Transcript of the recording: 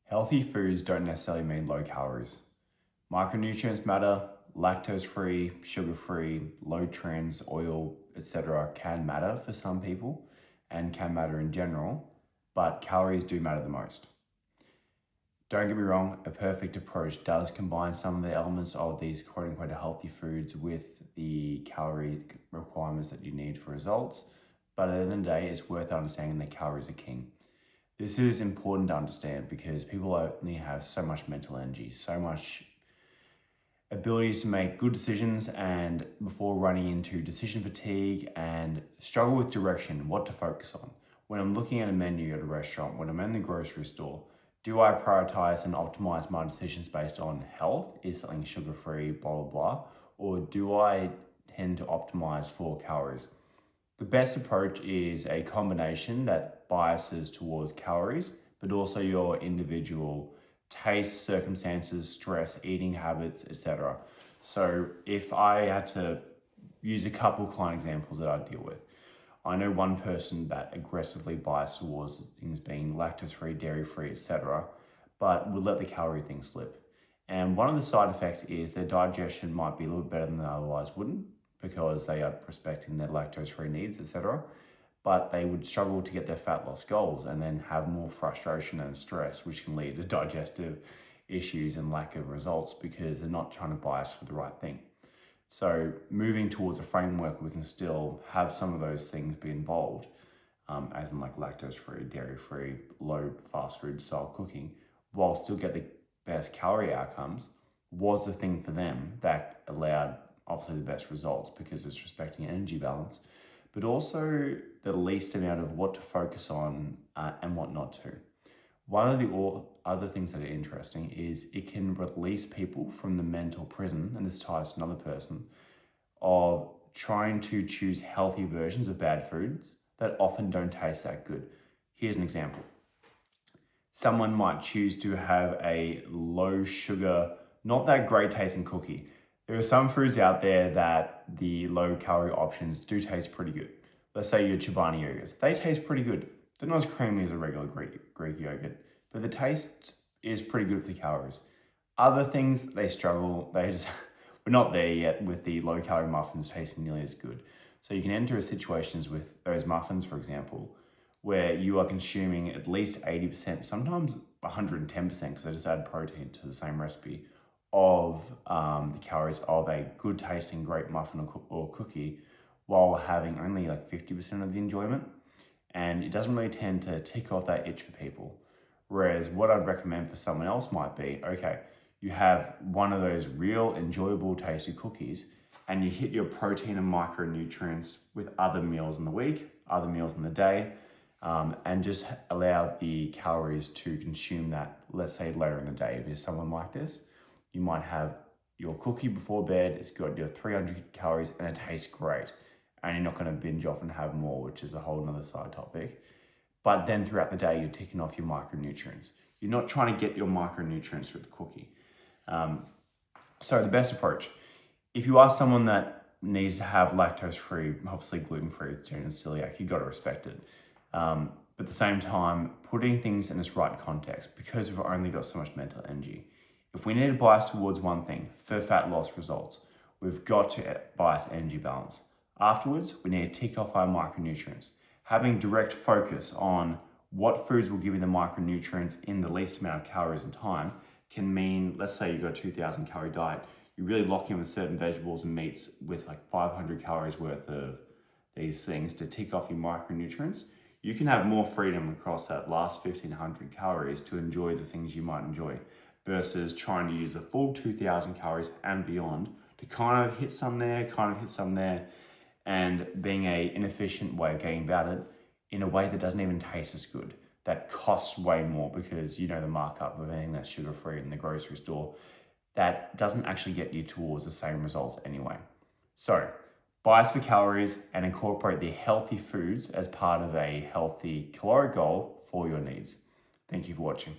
Healthy foods don't necessarily mean low calories. Micronutrients matter, lactose-free, sugar-free, low trans, oil, etc. can matter for some people and can matter in general, but calories do matter the most. Don't get me wrong, a perfect approach does combine some of the elements of these quote-unquote healthy foods with the calorie requirements that you need for results, but at the end of the day, it's worth understanding that calories are king. This is important to understand because people only have so much mental energy, so much abilities to make good decisions, and before running into decision fatigue and struggle with direction, what to focus on. When I'm looking at a menu at a restaurant, when I'm in the grocery store, do I prioritize and optimize my decisions based on health? Is something sugar-free, blah, blah, blah? Or do I tend to optimize for calories? The best approach is a combination that biases towards calories, but also your individual taste, circumstances, stress, eating habits, etc. So if I had to use a couple client examples that I deal with, I know one person that aggressively biased towards things being lactose-free, dairy-free, etc., but would let the calorie thing slip. And one of the side effects is their digestion might be a little better than they otherwise wouldn't, because they are respecting their lactose-free needs, etc. But they would struggle to get their fat loss goals and then have more frustration and stress, which can lead to digestive issues and lack of results because they're not trying to bias for the right thing. So moving towards a framework where we can still have some of those things be involved, as in like lactose-free, dairy-free, low fast food style cooking, while still get the best calorie outcomes, was the thing for them that allowed obviously the best results because it's respecting energy balance, but also the least amount of what to focus on and what not to. One of the other things that are interesting is it can release people from the mental prison, and this ties to another person, of trying to choose healthy versions of bad foods that often don't taste that good. Here's an example. Someone might choose to have a low sugar, not that great tasting cookie. There are some foods out there that the low calorie options do taste pretty good. Let's say your Chobani yogurts. They taste pretty good. They're not as creamy as a regular Greek yogurt, but the taste is pretty good for the calories. Other things, they struggle. We're not there yet with the low calorie muffins tasting nearly as good. So you can enter situations with those muffins, for example, where you are consuming at least 80%, sometimes 110%, because they just add protein to the same recipe, of the calories of a good tasting great muffin or cookie, while having only like 50% of the enjoyment. And it doesn't really tend to tick off that itch for people. Whereas what I'd recommend for someone else might be, okay, you have one of those real enjoyable tasty cookies and you hit your protein and micronutrients with other meals in the week, other meals in the day, and just allow the calories to consume that, let's say later in the day. If you're someone like this, you might have your cookie before bed, it's got your 300 calories and it tastes great. And you're not going to binge off and have more, which is a whole nother side topic. But then throughout the day, you're ticking off your micronutrients. You're not trying to get your micronutrients with the cookie. So the best approach, if you are someone that needs to have lactose-free, obviously gluten-free, and celiac, you've got to respect it. But at the same time, putting things in its right context, because we've only got so much mental energy. If we need to bias towards one thing for fat loss results, we've got to bias energy balance. Afterwards, we need to tick off our micronutrients. Having direct focus on what foods will give you the micronutrients in the least amount of calories and time can mean, let's say you've got a 2,000 calorie diet, you really lock in with certain vegetables and meats with like 500 calories worth of these things to tick off your micronutrients. You can have more freedom across that last 1,500 calories to enjoy the things you might enjoy versus trying to use the full 2,000 calories and beyond to kind of hit some there, and being an inefficient way of going about it in a way that doesn't even taste as good, that costs way more because you know the markup of anything that's sugar-free in the grocery store, that doesn't actually get you towards the same results anyway. So bias for calories and incorporate the healthy foods as part of a healthy caloric goal for your needs. Thank you for watching.